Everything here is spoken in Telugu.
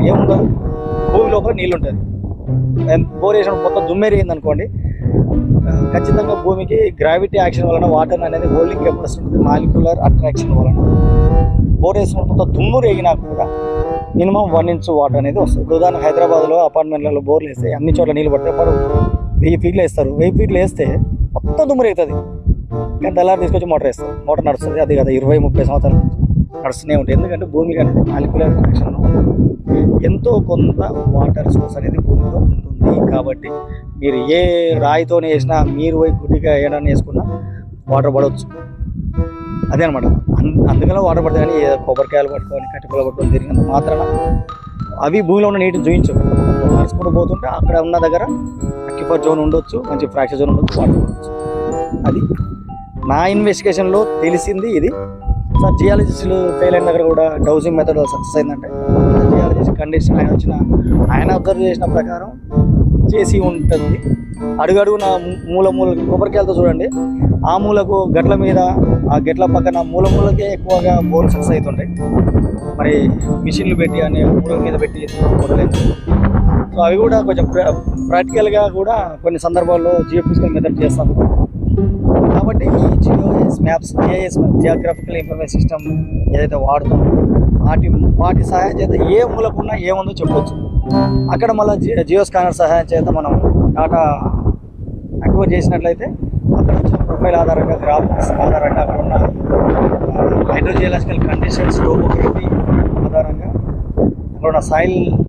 ఏముండదు, భూమి లోపల నీళ్ళు ఉంటుంది. బోర్ వేసిన మొత్తం దుమ్మేరిగింది అనుకోండి, ఖచ్చితంగా భూమికి గ్రావిటీ యాక్షన్ వలన వాటర్ అనేది హోల్డింగ్ కెపాసిటీ ఉంటుంది, మాలిక్యులర్ అట్రాక్షన్ వలన బోర్ వేసిన మొత్తం దుమ్ము రేగినా కూడా మినిమం 1 ఇంచ్ వాటర్ అనేది వస్తుంది. ఇప్పుడు ఉదాహరణ హైదరాబాద్లో అపార్ట్మెంట్లలో బోర్లు వేస్తే అన్ని చోట్ల నీళ్ళు పడతాయి. పడవు 1000 ఫీట్లు వేస్తారు, 1000 ఫీట్లు వేస్తే మొత్తం దుమ్ము రేగుతుంది. కానీ తెల్లారి తీసుకొచ్చి మోటార్ వేస్తారు, మోటార్ నడుస్తుంది. అది కదా 20-30 సంవత్సరాల నుంచి నడుస్తూనే ఉంటుంది. ఎందుకంటే భూమికి అనేది మాలిక్యులర్ అట్రాక్షన్ ఎంతో కొంత వాటర్ సోర్స్ అనేది భూమిలో ఉంటుంది. కాబట్టి మీరు ఏ రాయితోనే వేసినా, మీరు పోయి గుడ్డిగా ఏడాన్ని వేసుకున్నా వాటర్ పడవచ్చు. అదే అనమాట. అందుకనే వాటర్ పడతాయి. కానీ కొబ్బరికాయలు పట్టుకొని కట్టెపల్ల పట్టుకొని తిరిగినంత మాత్రాన అవి భూమిలో ఉన్న నీటిని చూపించవు. నడుచుకుంటూ పోతుంటే అక్కడ ఉన్న దగ్గర అక్యుపర్ జోన్ ఉండొచ్చు, మంచి ఫ్రాక్చర్ జోన్ ఉండొచ్చు, వాటర్ పడవచ్చు. అది నా ఇన్వెస్టిగేషన్లో తెలిసింది ఇది. సార్ జియాలజిస్టులు ఫెయిల్ అయిన దగ్గర కూడా డౌజింగ్ మెథడ్ సక్సెస్ అయిందంటే జియాలజిస్ట్ కండిషన్ ఆయన అబ్జర్వ్ చేసిన ప్రకారం చేసి ఉంటుంది. అడుగడుగున మూల కొబ్బరికాయలతో చూడండి, ఆ మూలకు గట్ల మీద, ఆ గట్ల పక్కన మూలకే ఎక్కువగా బోర్ సక్సెస్ అవుతుంటాయి. మరి మిషన్లు పెట్టి అనే మూల మీద పెట్టి చూడలేదు. సో అవి కూడా కొంచెం ప్రాక్టికల్గా కూడా కొన్ని సందర్భాల్లో జియోఫిజికల్ మెథడ్ చేస్తాము. కాబట్టి ఈ జియోఎస్ మ్యాప్స్, జియోగ్రఫికల్ ఇన్ఫర్మేషన్ సిస్టమ్ ఏదైతే వాడుతామో వాటి సహాయం చేత ఏ మూలకున్నా ఏముందో చెప్పవచ్చు. అక్కడ మళ్ళీ జియో స్కానర్ సహాయం చేత మనం డాటా అక్వైర్ చేసినట్లయితే అక్కడ వచ్చిన ప్రొఫైల్ ఆధారంగా, గ్రాఫిక్స్ ఆధారంగా, అక్కడ ఉన్న హైడ్రోజియాలజికల్ కండిషన్స్, టోపోగ్రఫీ ఆధారంగా, అక్కడ ఉన్న సాయిల్